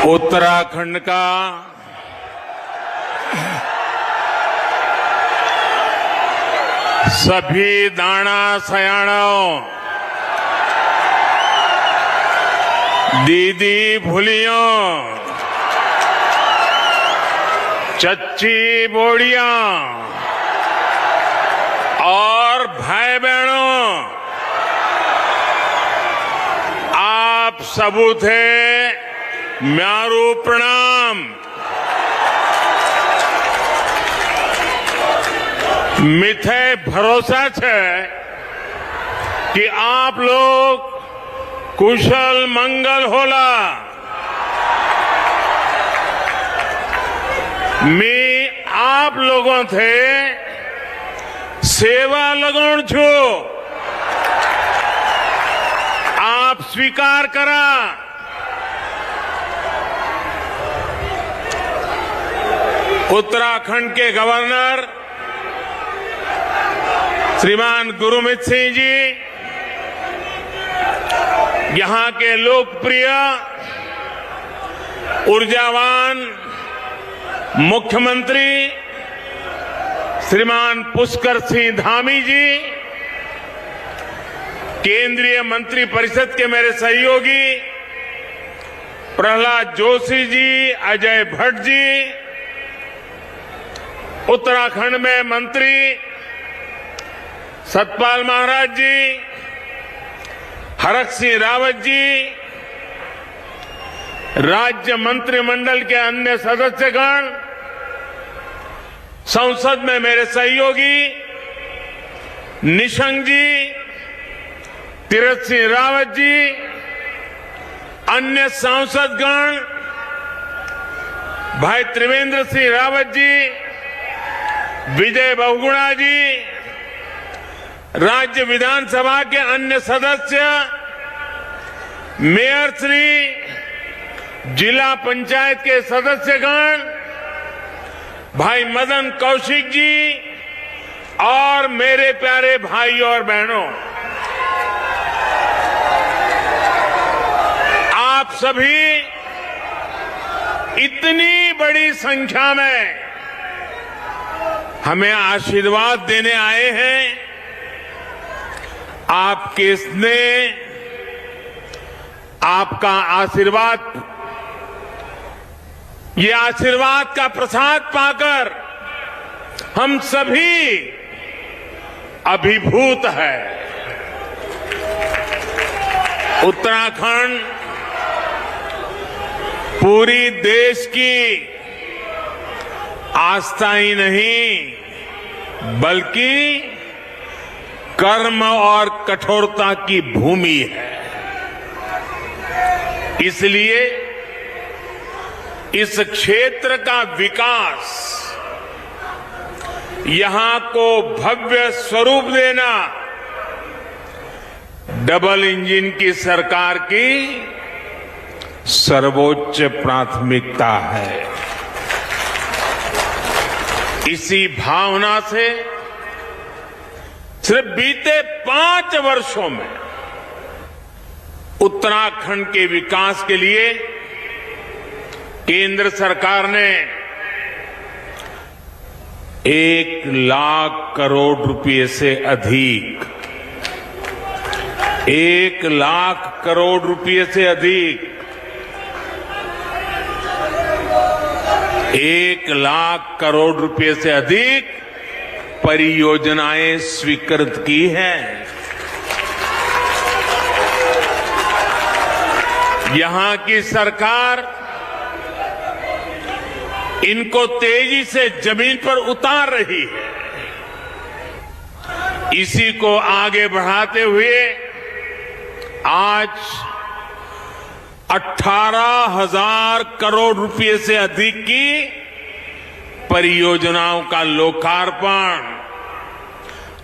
उत्तराखंड का सभी दाना सयाणों, दीदी भूलियों, चच्ची बोड़ियां और भाई बहनों, आप सबू थे म्यारू प्रणाम। मिथे भरोसा है कि आप लोग कुशल मंगल होला। मैं आप लोगों थे सेवा लगन छू, आप स्वीकार करा। उत्तराखंड के गवर्नर श्रीमान गुरमीत सिंह जी, यहां के लोकप्रिय ऊर्जावान मुख्यमंत्री श्रीमान पुष्कर सिंह धामी जी, केंद्रीय मंत्री परिषद के मेरे सहयोगी प्रहलाद जोशी जी, अजय भट्ट जी, उत्तराखंड में मंत्री सतपाल महाराज जी, हरक सिंह रावत जी, राज्य मंत्रिमंडल के अन्य सदस्यगण, संसद में मेरे सहयोगी निशंक जी, तीरथ सिंह रावत जी, अन्य सांसदगण, भाई त्रिवेंद्र सिंह रावत जी, विजय बहुगुणा जी, राज्य विधानसभा के अन्य सदस्य, मेयर श्री, जिला पंचायत के सदस्यगण, भाई मदन कौशिक जी और मेरे प्यारे भाई और बहनों, आप सभी इतनी बड़ी संख्या में हमें आशीर्वाद देने आए हैं। आपके स्नेह, आपका आशीर्वाद, ये आशीर्वाद का प्रसाद पाकर हम सभी अभिभूत है। उत्तराखंड पूरी देश की आस्था ही नहीं बल्कि कर्म और कठोरता की भूमि है। इसलिए इस क्षेत्र का विकास, यहां को भव्य स्वरूप देना डबल इंजन की सरकार की सर्वोच्च प्राथमिकता है। इसी भावना से सिर्फ बीते 5 वर्षों में उत्तराखंड के विकास के लिए केंद्र सरकार ने 1 लाख करोड़ रुपए से अधिक, 1 लाख करोड़ रुपए से अधिक, 1 लाख करोड़ रुपए से अधिक परियोजनाएं स्वीकृत की हैं। यहां की सरकार इनको तेजी से जमीन पर उतार रही है। इसी को आगे बढ़ाते हुए आज 18,000 करोड़ रुपए से अधिक की परियोजनाओं का लोकार्पण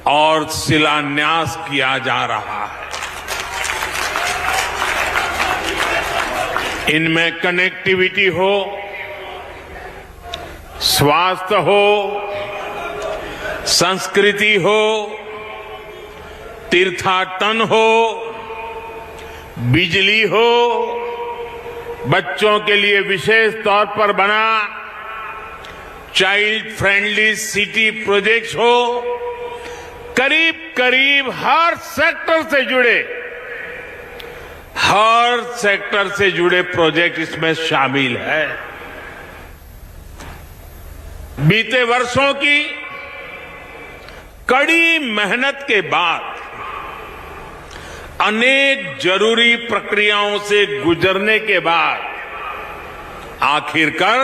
और शिलान्यास किया जा रहा है। इनमें कनेक्टिविटी हो, स्वास्थ्य हो, संस्कृति हो, तीर्थाटन हो, बिजली हो, बच्चों के लिए विशेष तौर पर बना चाइल्ड फ्रेंडली सिटी प्रोजेक्ट्स हो, करीब करीब हर सेक्टर से जुड़े प्रोजेक्ट इसमें शामिल है। बीते वर्षों की कड़ी मेहनत के बाद अनेक जरूरी प्रक्रियाओं से गुजरने के बाद आखिरकार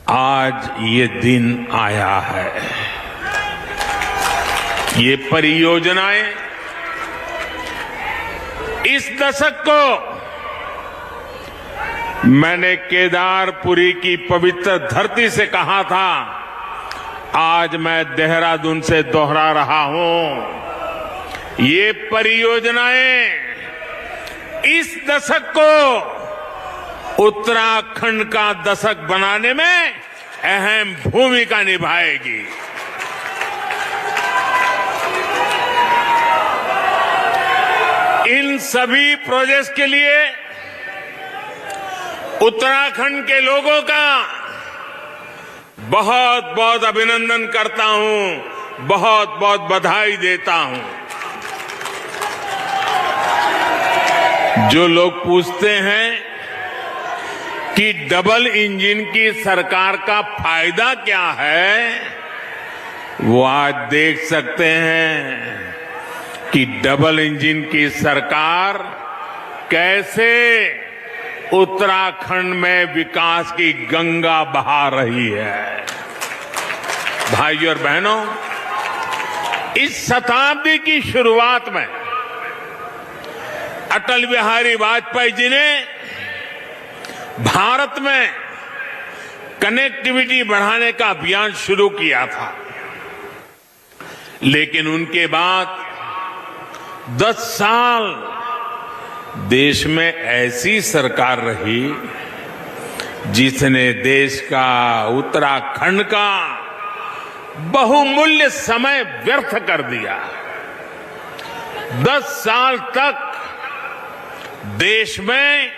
आज ये दिन आया है। ये परियोजनाएं इस दशक को मैंने केदारपुरी की पवित्र धरती से कहा था, आज मैं देहरादून से दोहरा रहा हूं। ये परियोजनाएं इस दशक को उत्तराखंड का दशक बनाने में अहम भूमिका निभाएगी। इन सभी प्रोजेक्ट्स के लिए उत्तराखंड के लोगों का बहुत बहुत अभिनंदन करता हूं, बहुत बहुत बधाई देता हूं। जो लोग पूछते हैं कि डबल इंजन की सरकार का फायदा क्या है, वो आज देख सकते हैं कि डबल इंजन की सरकार कैसे उत्तराखंड में विकास की गंगा बहा रही है। भाइयों और बहनों, इस शताब्दी की शुरुआत में अटल बिहारी वाजपेयी जी ने भारत में कनेक्टिविटी बढ़ाने का अभियान शुरू किया था, लेकिन उनके बाद 10 साल देश में ऐसी सरकार रही जिसने देश का, उत्तराखंड का बहुमूल्य समय व्यर्थ कर दिया। 10 साल तक देश में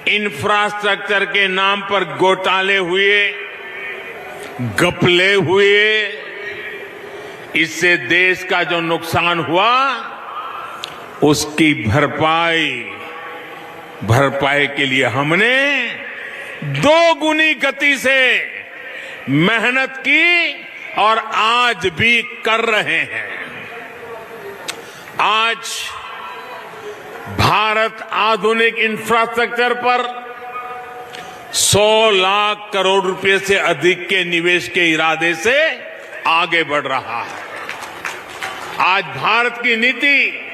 इंफ्रास्ट्रक्चर के नाम पर घोटाले हुए, घपले हुए। इससे देश का जो नुकसान हुआ उसकी भरपाई के लिए हमने 2 गुनी गति से मेहनत की और आज भी कर रहे हैं। आज भारत आधुनिक इंफ्रास्ट्रक्चर पर 100 लाख करोड़ रुपए से अधिक के निवेश के इरादे से आगे बढ़ रहा है। आज भारत की नीति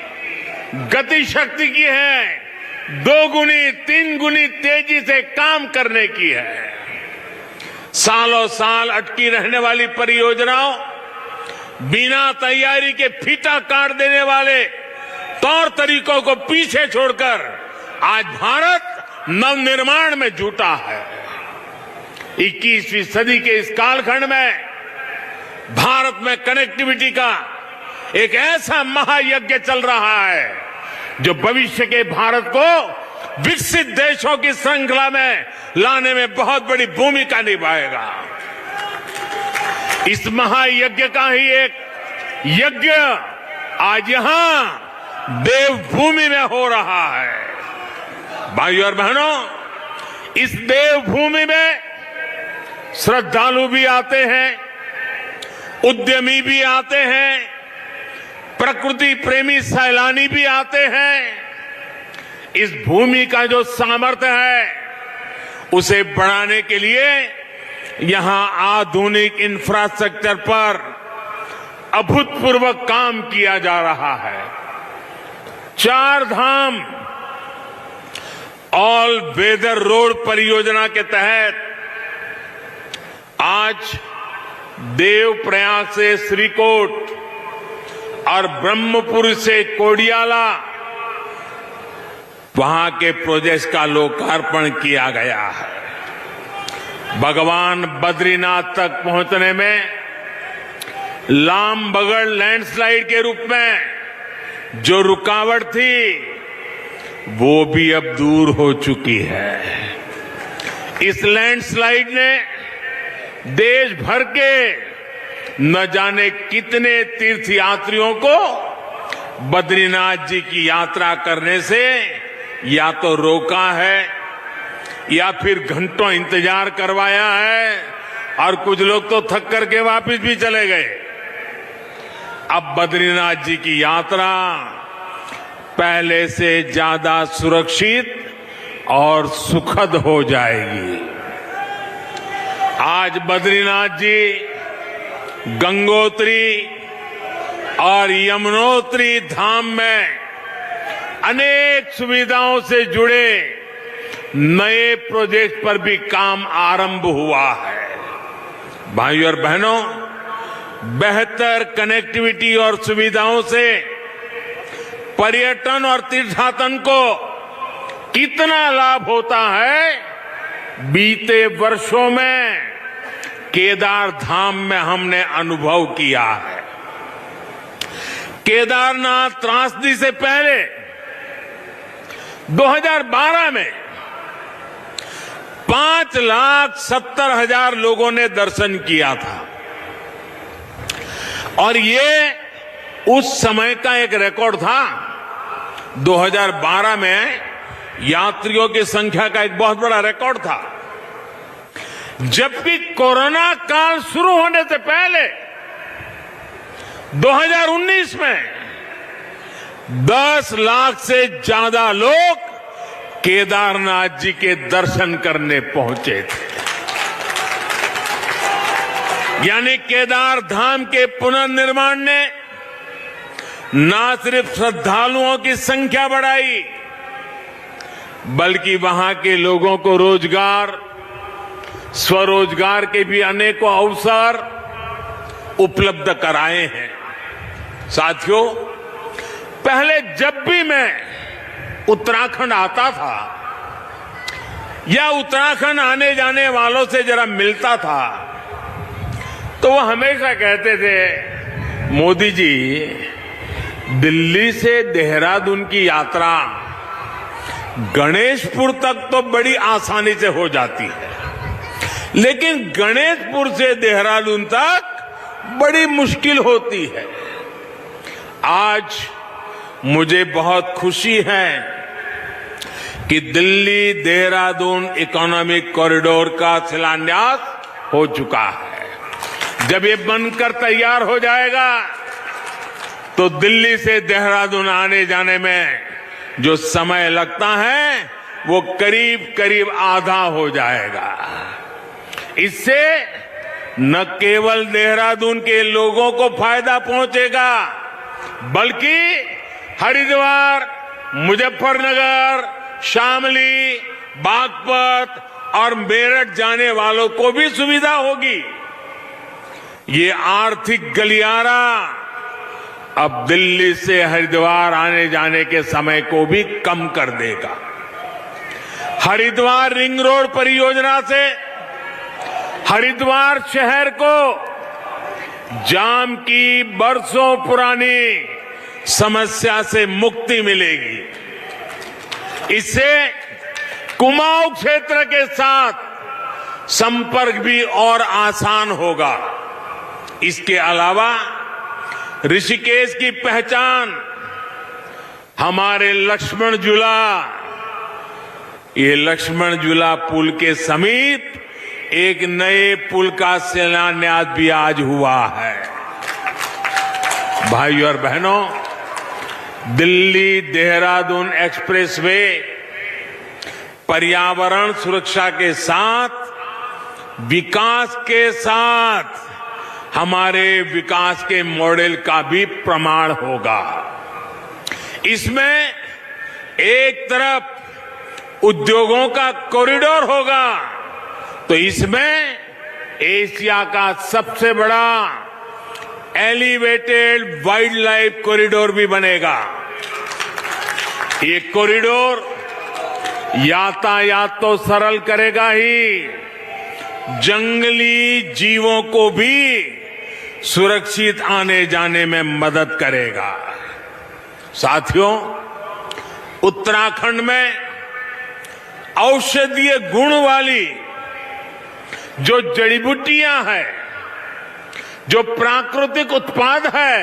गति शक्ति की है, 2 गुनी 3 गुनी तेजी से काम करने की है। सालों साल अटकी रहने वाली परियोजनाओं, बिना तैयारी के फीता काट देने वाले तौर तरीकों को पीछे छोड़कर आज भारत नवनिर्माण में जुटा है। 21वीं सदी के इस कालखंड में भारत में कनेक्टिविटी का एक ऐसा महायज्ञ चल रहा है जो भविष्य के भारत को विकसित देशों की श्रृंखला में लाने में बहुत बड़ी भूमिका निभाएगा। इस महायज्ञ का ही एक यज्ञ आज यहां देवभूमि में हो रहा है। भाइयों और बहनों, इस देवभूमि में श्रद्धालु भी आते हैं, उद्यमी भी आते हैं, प्रकृति प्रेमी सैलानी भी आते हैं। इस भूमि का जो सामर्थ्य है उसे बढ़ाने के लिए यहां आधुनिक इंफ्रास्ट्रक्चर पर अभूतपूर्व काम किया जा रहा है। 4 धाम ऑल वेदर रोड परियोजना के तहत आज देवप्रयाग से श्रीकोट और ब्रह्मपुर से कोडियाला, वहां के प्रोजेक्ट का लोकार्पण किया गया है। भगवान बद्रीनाथ तक पहुंचने में लामबगड़ लैंडस्लाइड के रूप में जो रुकावट थी, वो भी अब दूर हो चुकी है। इस लैंडस्लाइड ने देश भर के न जाने कितने तीर्थयात्रियों को बद्रीनाथ जी की यात्रा करने से या तो रोका है या फिर घंटों इंतजार करवाया है, और कुछ लोग तो थक करके वापस भी चले गए। अब बद्रीनाथ जी की यात्रा पहले से ज्यादा सुरक्षित और सुखद हो जाएगी। आज बद्रीनाथ जी गंगोत्री और यमुनोत्री धाम में अनेक सुविधाओं से जुड़े नए प्रोजेक्ट पर भी काम आरंभ हुआ है। भाइयों और बहनों, बेहतर कनेक्टिविटी और सुविधाओं से पर्यटन और तीर्थाटन को कितना लाभ होता है, बीते वर्षों में केदार धाम में हमने अनुभव किया है। केदारनाथ त्रासदी से पहले 2012 में 5,70,000 लोगों ने दर्शन किया था, और ये उस समय का एक रिकॉर्ड था। 2012 में यात्रियों की संख्या का एक बहुत बड़ा रिकॉर्ड था, जबकि कोरोना काल शुरू होने से पहले 2019 में 10 लाख से ज्यादा लोग केदारनाथ जी के दर्शन करने पहुंचे थे। यानी केदार धाम के पुनर्निर्माण ने न सिर्फ श्रद्धालुओं की संख्या बढ़ाई, बल्कि वहां के लोगों को रोजगार, स्वरोजगार के भी अनेकों अवसर उपलब्ध कराए हैं। साथियों, पहले जब भी मैं उत्तराखंड आता था या उत्तराखंड आने जाने वालों से जरा मिलता था, तो वो हमेशा कहते थे, मोदी जी, दिल्ली से देहरादून की यात्रा गणेशपुर तक तो बड़ी आसानी से हो जाती है, लेकिन गणेशपुर से देहरादून तक बड़ी मुश्किल होती है। आज मुझे बहुत खुशी है कि दिल्ली देहरादून इकोनॉमिक कॉरिडोर का शिलान्यास हो चुका है। जब ये बनकर तैयार हो जाएगा तो दिल्ली से देहरादून आने जाने में जो समय लगता है वो करीब करीब आधा हो जाएगा। इससे न केवल देहरादून के लोगों को फायदा पहुंचेगा, बल्कि हरिद्वार, मुजफ्फरनगर, शामली, बागपत और मेरठ जाने वालों को भी सुविधा होगी। ये आर्थिक गलियारा अब दिल्ली से हरिद्वार आने जाने के समय को भी कम कर देगा। हरिद्वार रिंग रोड परियोजना से हरिद्वार शहर को जाम की बरसों पुरानी समस्या से मुक्ति मिलेगी। इससे कुमाऊं क्षेत्र के साथ संपर्क भी और आसान होगा। इसके अलावा ऋषिकेश की पहचान हमारे लक्ष्मण झूला, ये लक्ष्मण झूला पुल के समीप एक नए पुल का शिलान्यास भी आज हुआ है। भाइयों और बहनों, दिल्ली देहरादून एक्सप्रेसवे पर्यावरण सुरक्षा के साथ विकास के साथ हमारे विकास के मॉडल का भी प्रमाण होगा। इसमें एक तरफ उद्योगों का कॉरिडोर होगा, तो इसमें एशिया का सबसे बड़ा एलिवेटेड वाइल्ड लाइफ कॉरिडोर भी बनेगा। ये कॉरिडोर यातायात तो सरल करेगा ही, जंगली जीवों को भी सुरक्षित आने जाने में मदद करेगा। साथियों, उत्तराखंड में औषधीय गुण वाली जो जड़ी बूटियां हैं, जो प्राकृतिक उत्पाद है,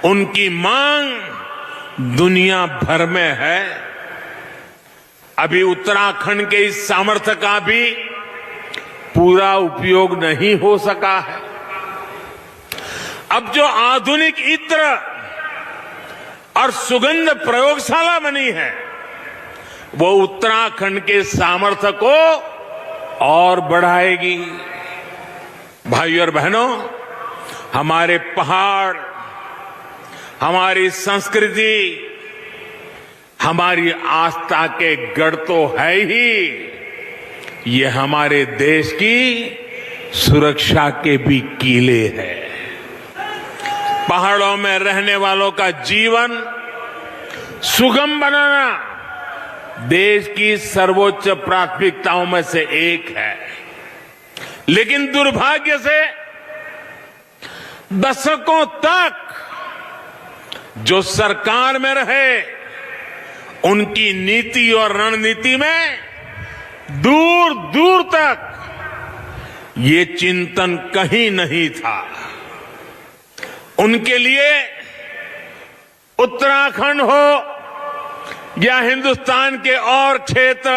उनकी मांग दुनिया भर में है। अभी उत्तराखंड के इस सामर्थ्य का भी पूरा उपयोग नहीं हो सका है। अब जो आधुनिक इत्र और सुगंध प्रयोगशाला बनी है, वो उत्तराखंड के सामर्थ्य को और बढ़ाएगी। भाइयों और बहनों, हमारे पहाड़, हमारी संस्कृति, हमारी आस्था के गढ़ तो है ही, ये हमारे देश की सुरक्षा के भी कीले हैं। पहाड़ों में रहने वालों का जीवन सुगम बनाना देश की सर्वोच्च प्राथमिकताओं में से एक है। लेकिन दुर्भाग्य से दशकों तक जो सरकार में रहे, उनकी नीति और रणनीति में दूर दूर तक ये चिंतन कहीं नहीं था। उनके लिए उत्तराखंड हो या हिंदुस्तान के और क्षेत्र,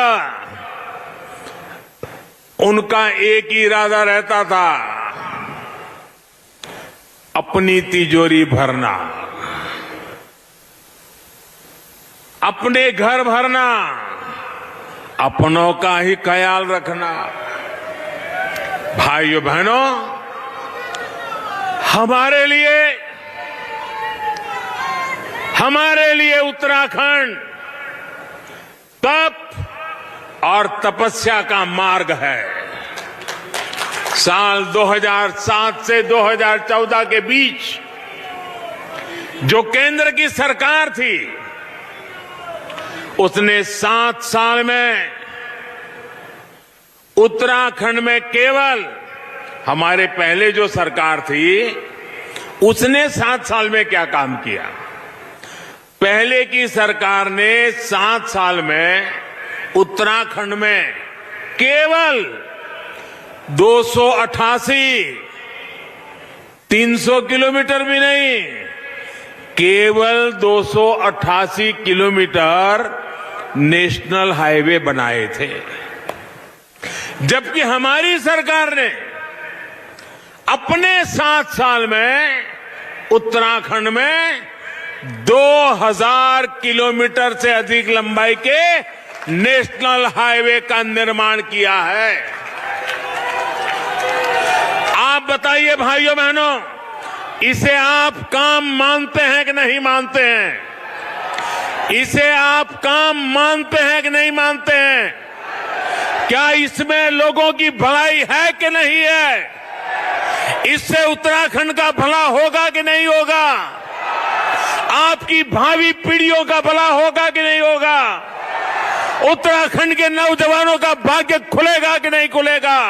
उनका एक ही इरादा रहता था, अपनी तिजोरी भरना, अपने घर भरना, अपनों का ही ख्याल रखना। भाइयों बहनों, हमारे लिए उत्तराखंड तप और तपस्या का मार्ग है। साल 2007 से 2014 के बीच जो केंद्र की सरकार थी, उसने 7 साल में उत्तराखंड में केवल, हमारे पहले जो सरकार थी उसने 7 साल में क्या काम किया? पहले की सरकार ने 7 साल में उत्तराखंड में केवल 288, 300 किलोमीटर भी नहीं, केवल 288 किलोमीटर नेशनल हाईवे बनाए थे। जबकि हमारी सरकार ने अपने 7 साल में उत्तराखंड में 2000 किलोमीटर से अधिक लंबाई के नेशनल हाईवे का निर्माण किया है। आप बताइए भाइयों बहनों, इसे आप काम मानते हैं कि नहीं मानते हैं? इसे आप काम मानते हैं कि नहीं मानते हैं? क्या इसमें लोगों की भलाई है कि नहीं है? इससे उत्तराखंड का भला होगा कि नहीं होगा? आपकी भावी पीढ़ियों का भला होगा कि नहीं होगा? उत्तराखंड के नौजवानों का भाग्य खुलेगा कि नहीं खुलेगा?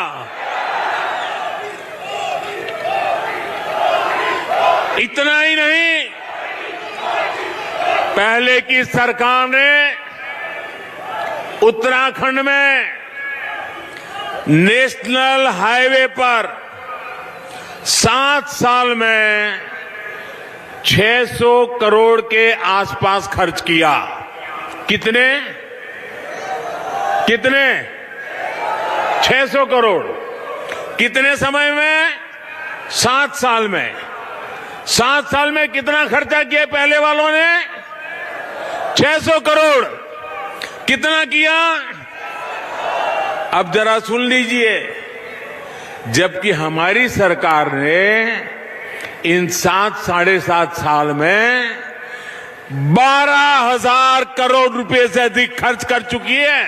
इतना ही नहीं, पहले की सरकार ने उत्तराखंड में नेशनल हाईवे पर 7 साल में 600 करोड़ के आसपास खर्च किया। कितने 600 करोड़। कितने समय में? 7 साल में। 7 साल में कितना खर्चा किया पहले वालों ने? 600 करोड़। कितना किया? अब जरा सुन लीजिए, जबकि हमारी सरकार ने इन 7 साढ़े 7 साल में 12,000 करोड़ रुपए से अधिक खर्च कर चुकी है।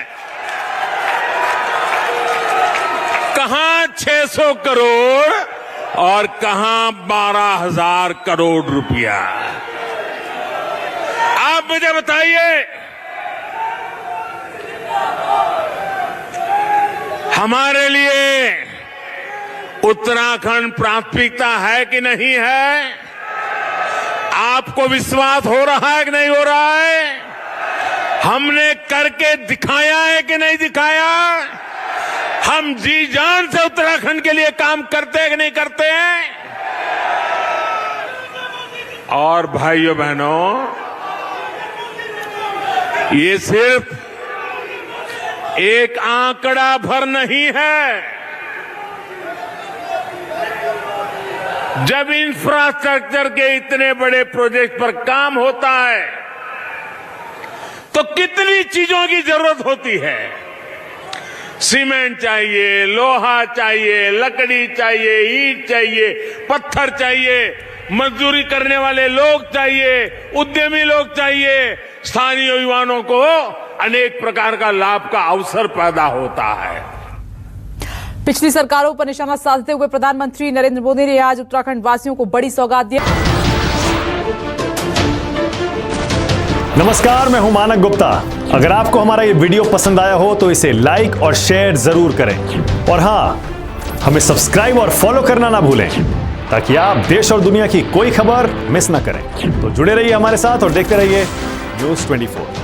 कहां 600 करोड़ और कहां 12,000 करोड़ रुपया? आप मुझे बताइए, हमारे लिए उत्तराखंड प्राथमिकता है कि नहीं है? आपको विश्वास हो रहा है कि नहीं हो रहा है? हमने करके दिखाया है कि नहीं दिखाया? हम जी जान से उत्तराखंड के लिए काम करते हैं कि नहीं करते हैं? और भाइयों बहनों, ये सिर्फ एक आंकड़ा भर नहीं है। जब इंफ्रास्ट्रक्चर के इतने बड़े प्रोजेक्ट पर काम होता है तो कितनी चीजों की जरूरत होती है। सीमेंट चाहिए, लोहा चाहिए, लकड़ी चाहिए, ईंट चाहिए, पत्थर चाहिए, मजदूरी करने वाले लोग चाहिए, उद्यमी लोग चाहिए, स्थानीय युवाओं को अनेक प्रकार का लाभ का अवसर पैदा होता है। पिछली सरकारों पर निशाना साधते हुए प्रधानमंत्री नरेंद्र मोदी ने आज उत्तराखंड वासियों को बड़ी सौगात दी। नमस्कार, मैं हूं मानक गुप्ता। अगर आपको हमारा ये वीडियो पसंद आया हो तो इसे लाइक और शेयर जरूर करें और हां, हमें सब्सक्राइब और फॉलो करना ना भूलें ताकि आप देश और दुनिया की कोई खबर मिस ना करें। तो जुड़े रहिए हमारे साथ और देखते रहिए न्यूज़ 24।